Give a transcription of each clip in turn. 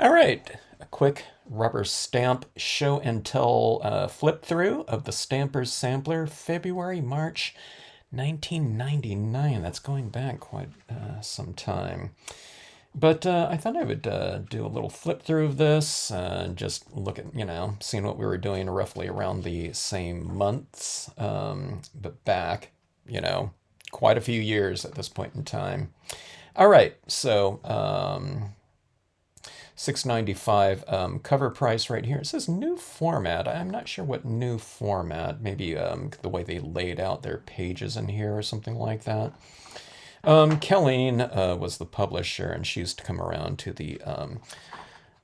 All right, a quick rubber stamp show and tell flip through of the Stampers Sampler, February, March 1999. That's going back quite some time. But I thought I would do a little flip through of this and just look at, seeing what we were doing roughly around the same months, but back, you know, quite a few years at this point in time. All right, so 695 cover price right here. It says new format. I'm not sure what new format. Maybe the way they laid out their pages in here or something like that. Colleen was the publisher, and she used to come around to the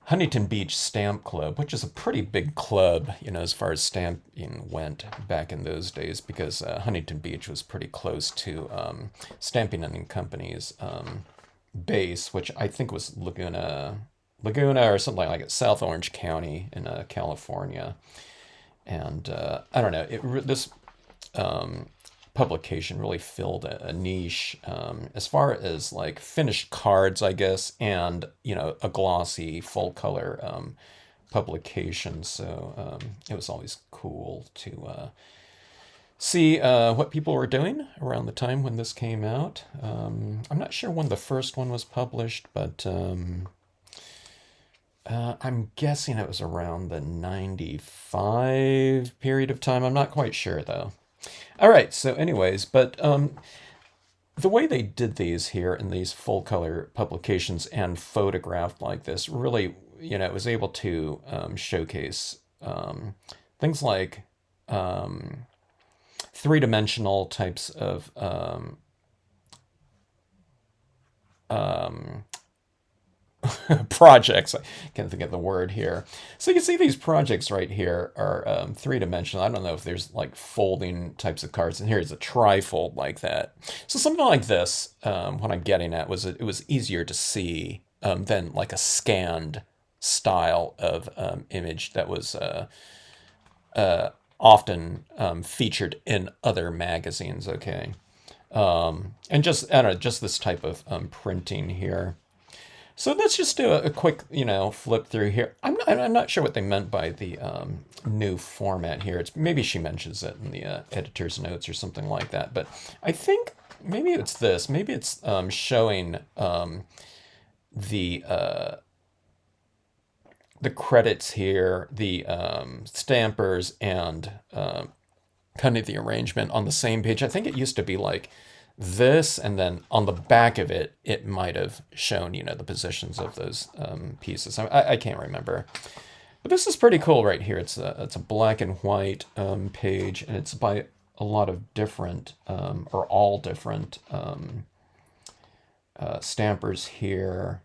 Huntington Beach Stamp Club, which is a pretty big club, as far as stamping went back in those days, because Huntington Beach was pretty close to Stampington Company's base, which I think was Laguna or something like it, South Orange County in California. And I don't know, this publication really filled a niche as far as like finished cards, I guess, and a glossy full color publication. So it was always cool to see what people were doing around the time when this came out. I'm not sure when the first one was published, but I'm guessing it was around the 95 period of time. I'm not quite sure though. All right, so anyways, but the way they did these here in these full color publications and photographed like this really, it was able to showcase things like three-dimensional types of um, projects. I can't think of the word here. So you can see these projects right here are three-dimensional. I don't know if there's like folding types of cards, and here's a trifold like that. So something like this, what I'm getting at was it was easier to see than like a scanned style of image that was often featured in other magazines. Okay, and just I don't know, just this type of printing here. So let's just do a quick, flip through here. I'm not sure what they meant by the new format here. It's maybe she mentions it in the editor's notes or something like that. But I think maybe it's this. Maybe it's showing the uh, the credits here, the stampers, and kind of the arrangement on the same page. I think it used to be like this, and then on the back of it, it might have shown, the positions of those pieces. I can't remember. But this is pretty cool right here. It's a black and white page, and it's by a lot of different, or all different stampers here.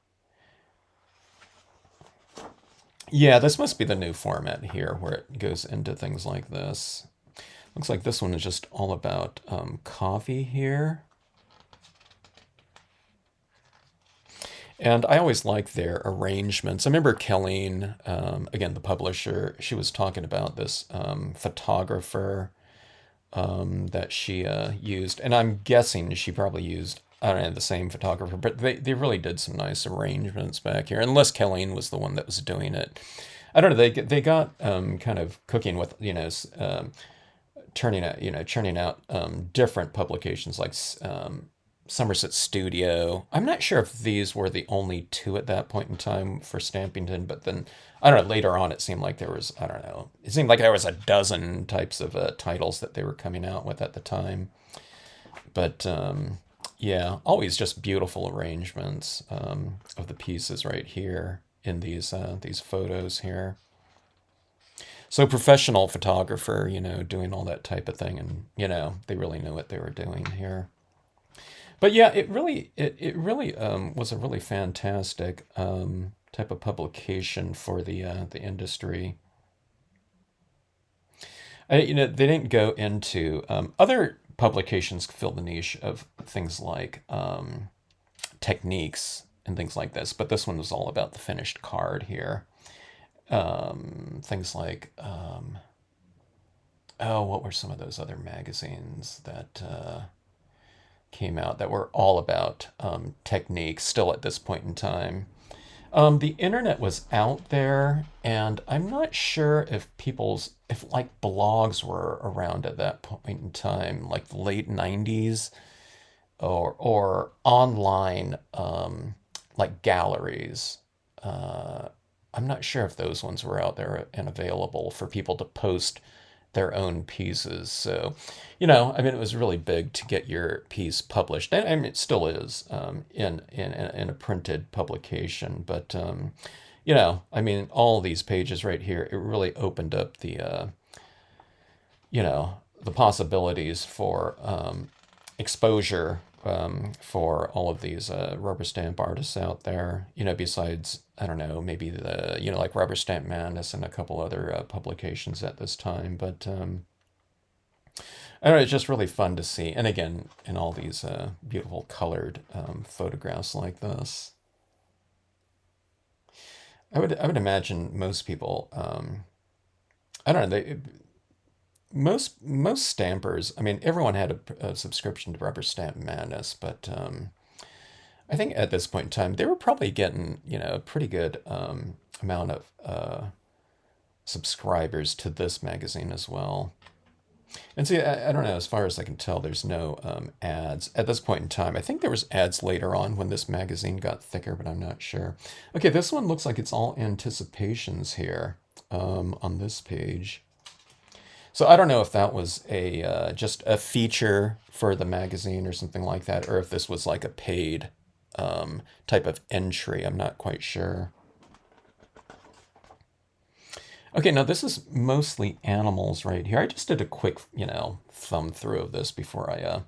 Yeah, this must be the new format here, where it goes into things like this. Looks like this one is just all about coffee here. And I always like their arrangements. I remember Colleen, again, the publisher, she was talking about this photographer that she used. And I'm guessing she probably used, I don't know, the same photographer, but they really did some nice arrangements back here, unless Colleen was the one that was doing it. I don't know, they got kind of cooking with, churning out different publications like Somerset Studio. I'm not sure if these were the only two at that point in time for Stampington, but then I don't know. Later on, it seemed like there was, I don't know. It seemed like there was a dozen types of titles that they were coming out with at the time. But yeah, always just beautiful arrangements of the pieces right here in these photos here. So professional photographer, doing all that type of thing, and they really knew what they were doing here. But yeah, it really was a really fantastic type of publication for the industry. They didn't go into other publications fill the niche of things like techniques and things like this, but this one was all about the finished card here. Things like oh, what were some of those other magazines that came out that were all about techniques still at this point in time? The internet was out there, and I'm not sure if like blogs were around at that point in time, like the late 90s, or online, like galleries. Uh, I'm not sure if those ones were out there and available for people to post their own pieces. So, I mean, it was really big to get your piece published, and I mean, it still is, in a printed publication. But I mean, all these pages right here, it really opened up the possibilities for exposure, for all of these rubber stamp artists out there. Besides, I don't know, maybe like Rubber Stamp Madness and a couple other publications at this time. But I don't know, it's just really fun to see. And again, in all these beautiful colored photographs like this. I would imagine most people, I don't know, most stampers. I mean, everyone had a subscription to Rubber Stamp Madness, but I think at this point in time, they were probably getting a pretty good amount of subscribers to this magazine as well. And see, I don't know. As far as I can tell, there's no ads at this point in time. I think there was ads later on when this magazine got thicker, but I'm not sure. Okay, this one looks like it's all anticipations here on this page. So I don't know if that was a just a feature for the magazine or something like that, or if this was like a paid type of entry. I'm not quite sure. Okay, now this is mostly animals right here. I just did a quick, thumb through of this before I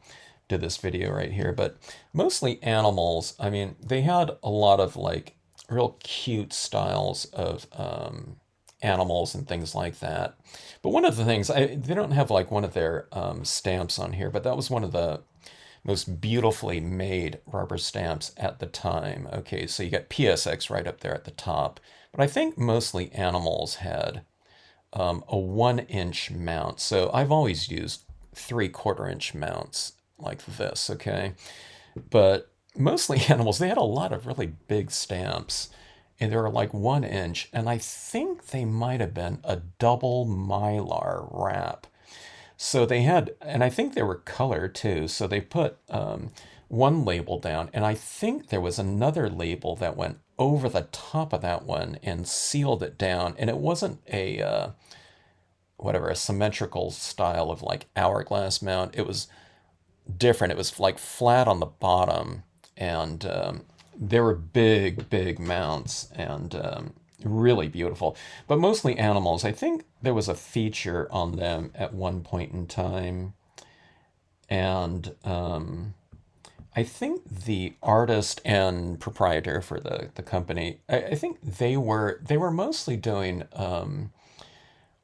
did this video right here, but mostly animals. I mean, they had a lot of like real cute styles of animals and things like that. But one of the things, they don't have like one of their stamps on here, but that was one of the most beautifully made rubber stamps at the time. Okay, so you got PSX right up there at the top. But I think mostly animals had a 1 inch mount. So I've always used 3/4 inch mounts like this, okay? But mostly animals, they had a lot of really big stamps. And they were like 1 inch. And I think they might have been a double mylar wrap. So they had, and I think they were color too. So they put one label down, and I think there was another label that went over the top of that one and sealed it down. And it wasn't a whatever, a symmetrical style of like hourglass mount. It was different. It was like flat on the bottom, and they were big, big mounts, and really beautiful. But mostly animals. I think there was a feature on them at one point in time, and I think the artist and proprietor for the company, I think they were mostly doing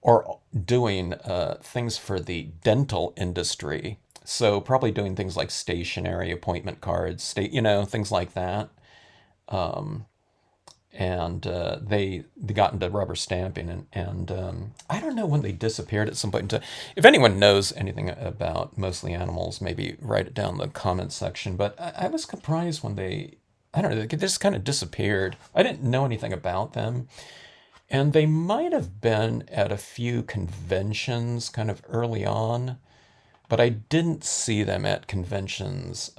or doing things for the dental industry. So probably doing things like stationery, appointment cards, things like that. And they got into rubber stamping, and I don't know when they disappeared at some point in time. If anyone knows anything about mostly animals, maybe write it down in the comments section. But I was surprised when I don't know, they just kind of disappeared. I didn't know anything about them. And they might have been at a few conventions kind of early on, but I didn't see them at conventions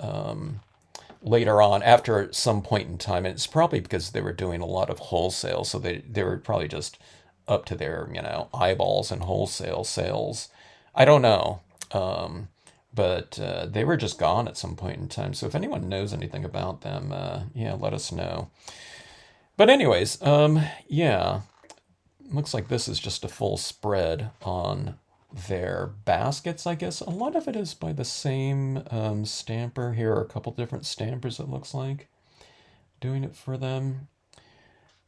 later on after some point in time. And it's probably because they were doing a lot of wholesale. So they were probably just up to their, eyeballs in wholesale sales. I don't know. But they were just gone at some point in time. So if anyone knows anything about them, yeah, let us know. But anyways, yeah, looks like this is just a full spread on their baskets, I guess. A lot of it is by the same stamper. Here are a couple different stampers, it looks like, doing it for them.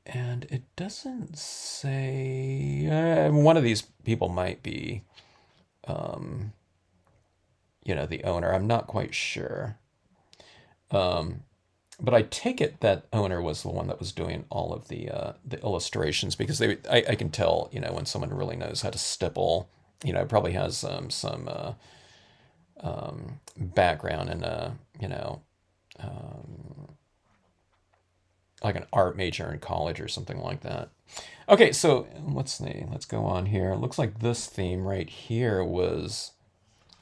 And it doesn't say. One of these people might be, the owner. I'm not quite sure. But I take it that owner was the one that was doing all of the illustrations, because I can tell, when someone really knows how to stipple, probably has some um, background in, like an art major in college or something like that. Okay, so let's see. Let's go on here. It looks like this theme right here was,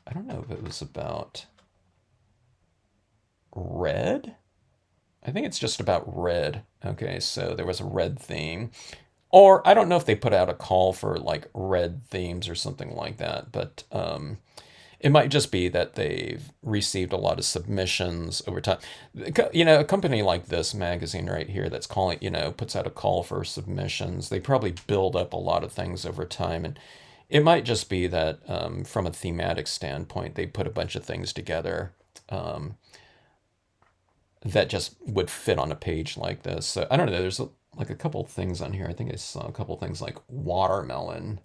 I don't know if it was about red. I think it's just about red. Okay, so there was a red theme. Or I don't know if they put out a call for like red themes or something like that, but it might just be that they've received a lot of submissions over time. A company like this magazine right here that's calling, puts out a call for submissions. They probably build up a lot of things over time. And it might just be that from a thematic standpoint, they put a bunch of things together um, that just would fit on a page like this. So I don't know. There's like a couple things on here. I think I saw a couple things like watermelon,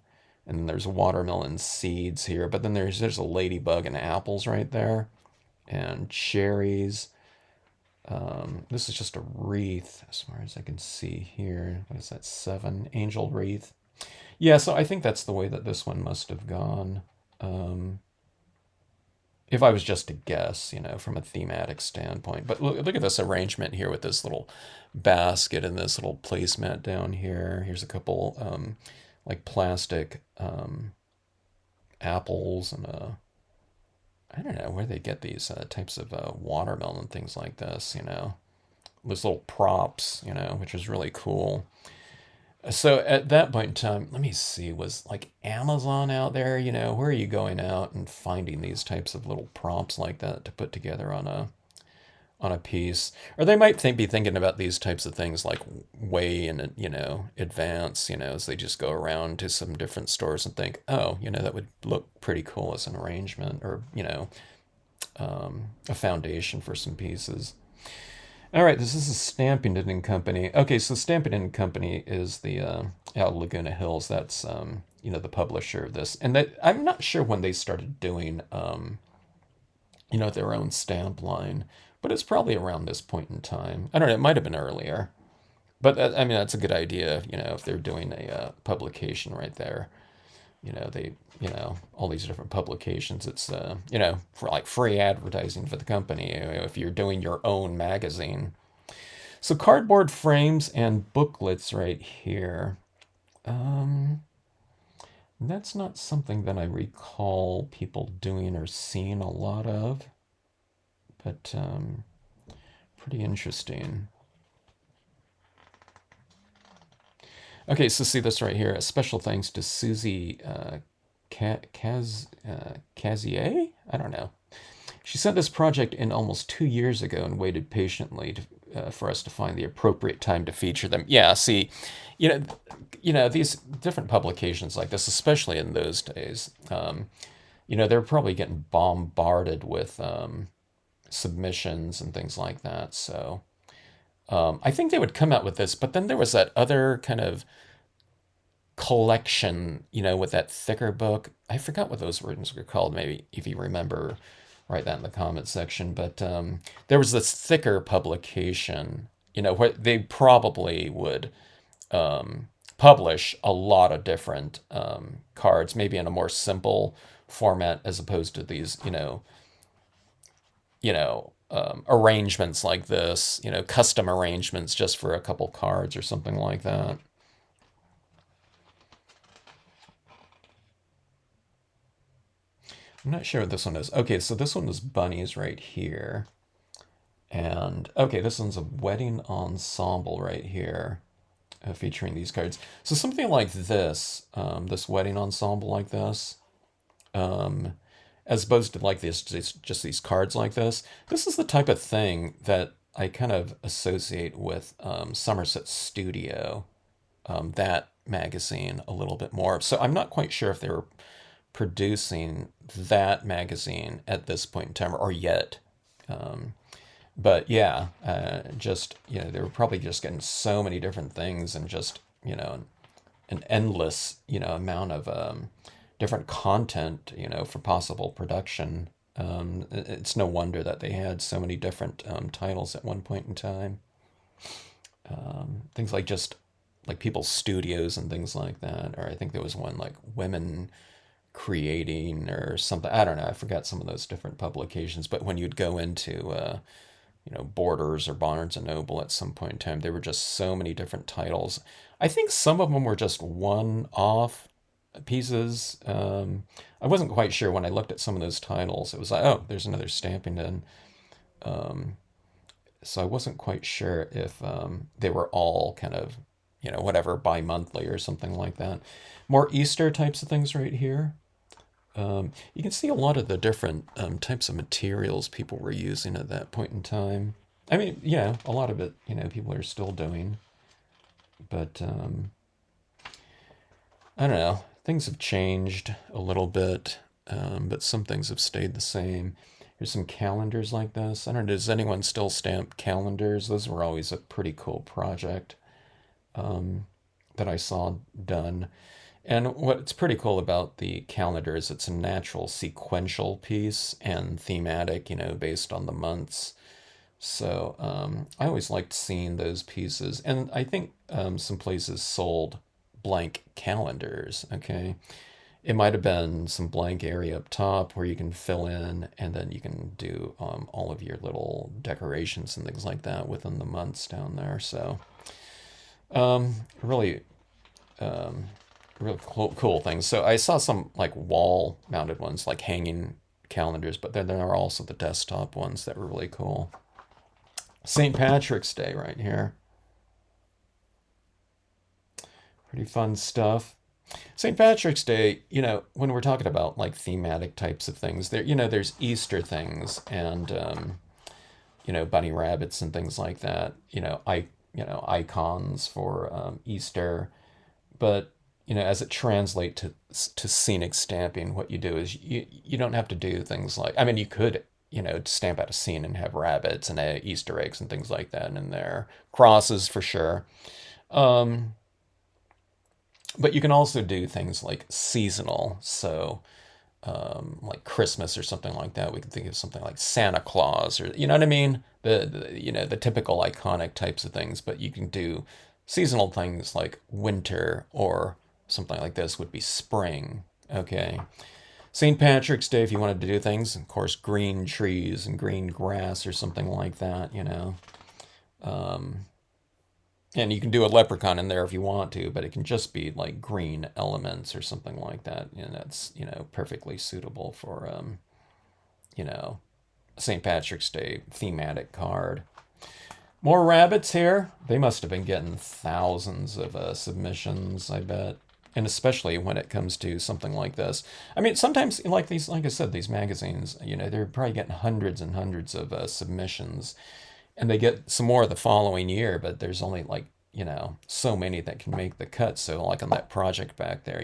and then there's watermelon seeds here. But then there's a ladybug and apples right there, and cherries. This is just a wreath, as far as I can see here. What is that? 7 angel wreath. Yeah, so I think that's the way that this one must have gone. Um, if I was just to guess, from a thematic standpoint. But look at this arrangement here with this little basket and this little placemat down here. Here's a couple like plastic apples and I don't know where they get these types of watermelon things like this. Those little props, which is really cool. So at that point in time, let me see, was like Amazon out there? Where are you going out and finding these types of little prompts like that to put together on a piece? Or they might be thinking about these types of things like way in advance. As they just go around to some different stores and think, oh, that would look pretty cool as an arrangement, or a foundation for some pieces. All right, this is a Stampington Company. Okay, so Stampington Company is the out of Laguna Hills. That's the publisher of this, and that I'm not sure when they started doing their own stamp line, but it's probably around this point in time. I don't know. It might have been earlier, but I mean that's a good idea. If they're doing a publication right there, they all these different publications. It's for like free advertising for the company. If you're doing your own magazine. So cardboard frames and booklets right here. Um, that's not something that I recall people doing or seeing a lot of, but pretty interesting. Okay, so see this right here. A special thanks to Susie Cazier? I don't know. She sent this project in almost 2 years ago and waited patiently for us to find the appropriate time to feature them. Yeah, see, you know, these different publications like this, especially in those days, they're probably getting bombarded with submissions and things like that. So I think they would come out with this, but then there was that other kind of collection, with that thicker book. I forgot what those versions were called. Maybe if you remember, write that in the comments section. But there was this thicker publication, where they probably would publish a lot of different cards, maybe in a more simple format as opposed to these, arrangements like this, custom arrangements just for a couple cards or something like that. I'm not sure what this one is. Okay, so this one is bunnies right here. And okay, this one's a wedding ensemble right here, featuring these cards. So something like this, this wedding ensemble like this, um, as opposed to like this, just these cards like this. This is the type of thing that I kind of associate with Somerset Studio, that magazine a little bit more. So I'm not quite sure if they were producing that magazine at this point in time or yet. Um, but yeah, just, they were probably just getting so many different things and just, an endless, amount of different content, for possible production. It's no wonder that they had so many different titles at one point in time. Things like just like people's studios and things like that. Or I think there was one like women creating or something. I don't know. I forgot some of those different publications. But when you'd go into Borders or Barnes and Noble at some point in time. There were just so many different titles. I think some of them were just one-off pieces. I wasn't quite sure when I looked at some of those titles. It was like, oh, there's another Stampington. Um, so I wasn't quite sure if they were all kind of, whatever, bi-monthly or something like that. More Easter types of things right here. You can see a lot of the different types of materials people were using at that point in time. I mean, a lot of it, people are still doing, but I don't know. Things have changed a little bit, but some things have stayed the same. Here's some calendars like this. I don't know, does anyone still stamp calendars? Those were always a pretty cool project that I saw done. And what's pretty cool about the calendar is it's a natural sequential piece and thematic, based on the months. So I always liked seeing those pieces. And I think some places sold blank calendars, okay? It might have been some blank area up top where you can fill in and then you can do all of your little decorations and things like that within the months down there. So really really cool things. So I saw some like wall mounted ones, like hanging calendars, but then there are also the desktop ones that were really cool. St. Patrick's Day right here. Pretty fun stuff. St. Patrick's Day, when we're talking about like thematic types of things, there's Easter things and, bunny rabbits and things like that, icons for Easter. But as it translates to scenic stamping, what you do is you don't have to do things like, I mean, you could stamp out a scene and have rabbits and Easter eggs and things like that in there, crosses for sure. Um, but you can also do things like seasonal, so like Christmas or something like that. We can think of something like Santa Claus, or you know what I mean, the typical iconic types of things. But you can do seasonal things like winter, or something like this would be spring. Okay. St. Patrick's Day, if you wanted to do things, of course, green trees and green grass or something like that. Um, and you can do a leprechaun in there if you want to, but it can just be like green elements or something like that. And that's, perfectly suitable for, you know, St. Patrick's Day thematic card. More rabbits here. They must have been getting thousands of submissions, I bet. And especially when it comes to something like this. I mean, sometimes, like these, like I said, these magazines, they're probably getting hundreds and hundreds of submissions. And they get some more the following year, but there's only like, so many that can make the cut. So, like on that project back there,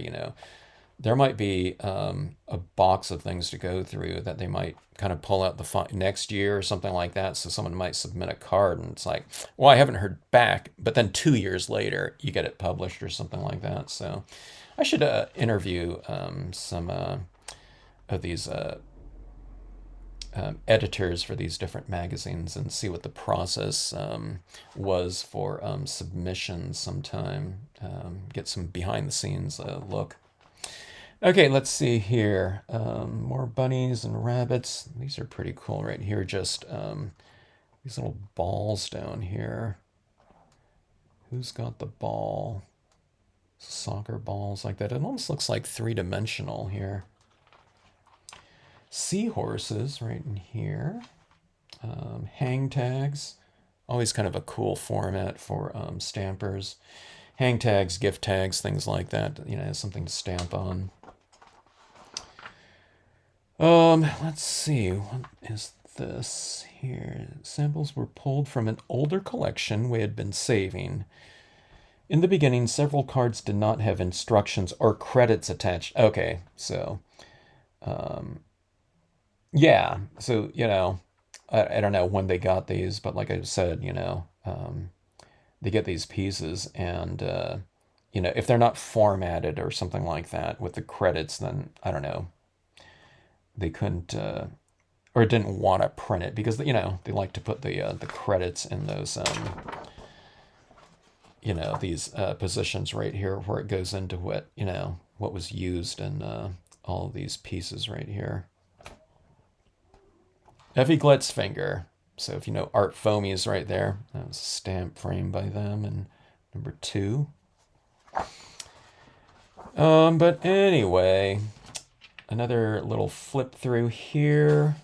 there might be a box of things to go through that they might kind of pull out the next year or something like that. So someone might submit a card and it's like, well, I haven't heard back, but then 2 years later you get it published or something like that. So I should interview some of these editors for these different magazines and see what the process was for submissions sometime. Get some behind the scenes look. Okay, let's see here. More bunnies and rabbits. These are pretty cool right here. Just these little balls down here. Who's got the ball? Soccer balls like that. It almost looks like three-dimensional here. Seahorses right in here. Hang tags. Always kind of a cool format for stampers. Hang tags, gift tags, things like that. Something to stamp on. Let's see, what is this here? Samples were pulled from an older collection we had been saving. In the beginning, several cards did not have instructions or credits attached. Okay, so, yeah, so, I don't know when they got these, but like I said, they get these pieces and, if they're not formatted or something like that with the credits, then I don't know. They couldn't or didn't want to print it because they like to put the credits in those these positions right here where it goes into what was used in all of these pieces right here. Effie Glitzfinger. So if you know Art Foamy is right there. That was a stamp frame by them. And number two. But anyway, another little flip through here.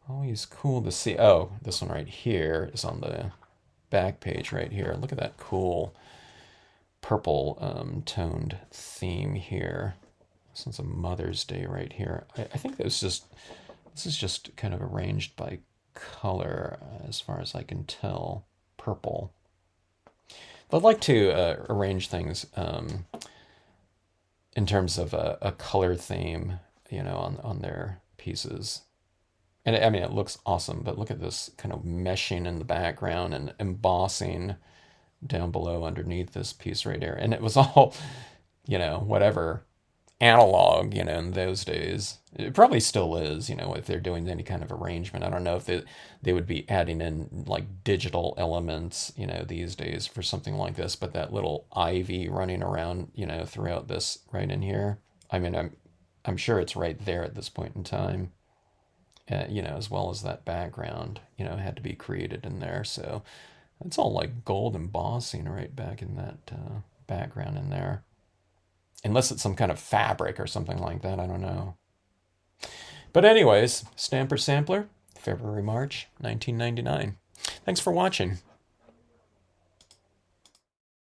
Always cool to see. Oh, this one right here is on the back page right here. Look at that cool purple toned theme here. This one's a Mother's Day right here. I think this is just kind of arranged by color as far as I can tell. Purple. I'd like to arrange things in terms of a color theme, on their pieces. And I mean, it looks awesome, but look at this kind of meshing in the background and embossing down below underneath this piece right here. And it was all, whatever, analog, in those days. It probably still is, if they're doing any kind of arrangement. I don't know if they would be adding in like digital elements, these days for something like this, but that little ivy running around, throughout this right in here. I mean, I'm sure it's right there at this point in time. As well as that background, had to be created in there. So it's all like gold embossing right back in that background in there. Unless it's some kind of fabric or something like that, I don't know. But anyways, Stamper Sampler, February, March 1999. Thanks for watching.